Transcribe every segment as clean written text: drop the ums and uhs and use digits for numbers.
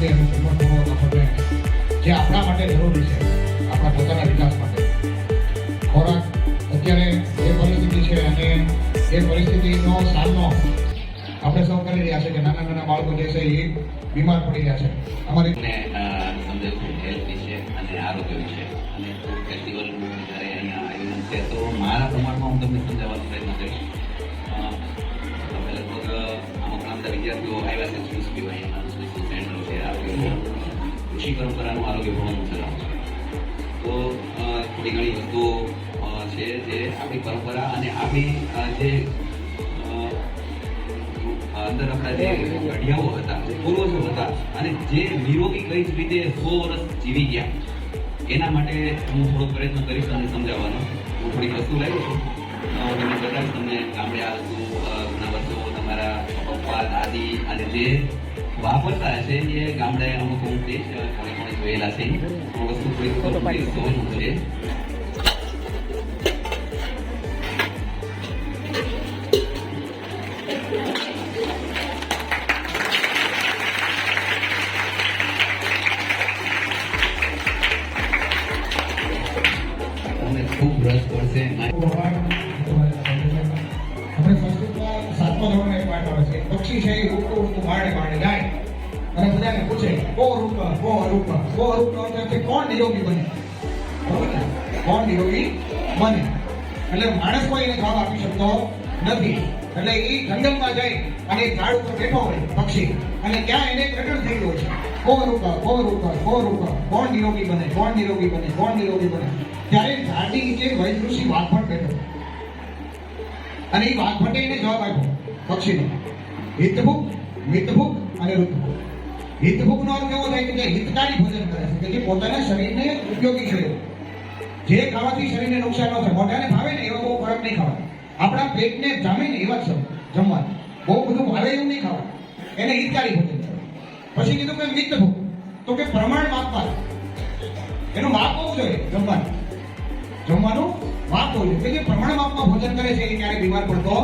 રીતે એનું જીવનપૂર્વક આપણને જે આપણા માટે જરૂરી છે, આપણા પોતાના વિકાસ માટે. ખોરાક અત્યારે એ પરિસ્થિતિ છે અને એ પરિસ્થિતિનો સામનો આપણે સૌ કરી રહ્યા છે કે નાના નાના બાળકો જે છે એ બીમાર પડી રહ્યા છે. અમારી સમજાવ્યું હેલ્થ વિશે અને આરોગ્ય વિશે અને ફેસ્ટિવલનું જ્યારે અહીંયા આયોજન છે તો મારા પ્રમાણમાં હું તમને સમજાવવાનો પ્રયત્ન કરીશ. તમે લગભગ અમુક ઘણા બધા વિદ્યાર્થીઓ આવ્યા છે સ્કૂલ સ્કીઓ અહીંયા સેન્ટરો છે આરોગ્ય ઋષિ પરંપરાનું આરોગ્ય ભવન ચલાવું છે. તો થોડી ઘણી વસ્તુઓ છે જે આપણી પરંપરા અને આપણી જે અંદર આપણા જે ઘડિયાઓ હતા, પૂર્વજો હતા અને જે નિરોગી કઈ રીતે 100 વર્ષ જીવી ગયા એના માટે હું થોડો પ્રયત્ન કરીશ અને સમજાવવાનો. હું થોડી વસ્તુ લાવ્યો છું, તમે બતાવીશ તમને ગામડે આ વસ્તુ ઘણા વર્ષો તમારા પપ્પા દાદી અને જે વાપરતા હશે એ ગામડે અમુક હું કહીશ કોણે કોણે જોયેલા છે વસ્તુ થોડી સહજ છે. ખૂબ રસ પડશે. આપણે સંસ્કૃતમાં 7મા ધોરણનો એક પાઠ આવે છે, પક્ષી છે એ ઉડતું ઉડતું બારણે બારણે જાય અને બધાને પૂછે કો રૂપ નો અર્થ છે કોણ નિરોગી બને. બરોબર ને? કોણ નિરોગી બને એટલે માણસ કોઈ એને જવાબ આપી શકતો નથી. એટલે એ જંગલમાં જાય અને એક ઝાડ ઉપર બેઠો હોય પક્ષી અને ત્યાં એને પ્રકટ થઈ ગયો છે કોણ નિરોગી બને, કોણ નિરોગી બને, કોણ નિરોગી બને. ત્યારે ઝાડની નીચે વૈદઋષિ વાઘભટ બેઠો અને એ વાઘભટે એને જવાબ આપ્યો પક્ષીનો, હિતભુક, મિતભુક અને ઋતભુક. હિતભુક નો અર્થ એવો થાય કે જે હિતકારી ભોજન કરે છે, કે જે પોતાના શરીરને ઉપયોગી છે, જે ખાવાથી શરીરને નુકસાન ન થાય, મોઢાને ભાવે ને એવા બહુ ખોરાક નહીં ખાવા, આપણા પેટને જામે ને એવા જ જમવાનું, બહુ બધું ભાવે એવું નહીં ખાવા, એને હિતકારી ભોજન કરે. પછી કીધું કે મિતભુક, તો કે પ્રમાણ માપવા, એનું માપ હોવું જોઈએ જમવાનું માપ હોવું જોઈએ, કે જે પ્રમાણ માપમાં ભોજન કરે છે એ ક્યારેય બીમાર પડતો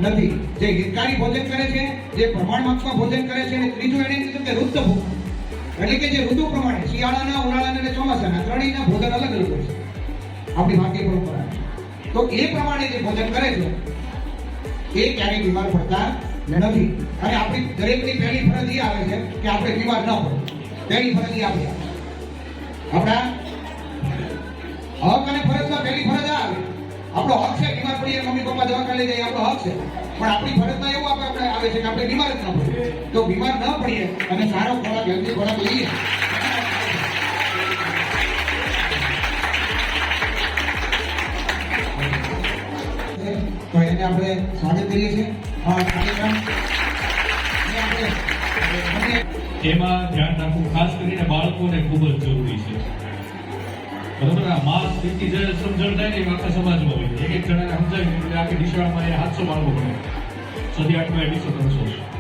નથી. જે હિતકારી ભોજન કરે છે, જે પ્રમાણ માપમાં ભોજન કરે છે. અને ત્રીજું એને કીધું કે ઋતુભુક, એટલે કે જે ઋતુ પ્રમાણે શિયાળાના, ઉનાળાના અને ચોમાસાના ત્રણેયના ભોજન અલગ અલગ હોય છે આપણી ભારતીય પરંપરા. તો એ પ્રમાણે જે ભોજન કરે છે એ ક્યારેય બીમાર પડતા નથી. અને આપણી દરેકની પહેલી ફરજ એ આવે છે કે આપણે બીમાર ન પડે. પહેલી ફરજ એ આપણી આપણા હક અને ફરજમાં પહેલી ફરજ આ આવે. આપણો હક છે બીમાર પડીએ મમ્મી પપ્પા દવાખાને લઈ જાય, આપણો હક છે. પણ આપણી ફરજમાં એવું આપણે આવે છે કે આપણે બીમાર જ ન પડીએ. તો બીમાર ન પડીએ અને સારો ખોરાક, હેલ્ધી ખોરાક લઈએ. તો એને આપણે સ્વાગત કરીએ છીએ. એમાં ધ્યાન રાખવું ખાસ કરીને બાળકોને ખૂબ જ જરૂરી છે. બરોબર, આ માસ સ્થિતિ જે સમજણ થાય ને એ આખા સમાજમાં હોય. એક જણાને સમજાવી એટલે આખી દિશામાં 700 બાળકો ભણે, 7-8 એડિશન 300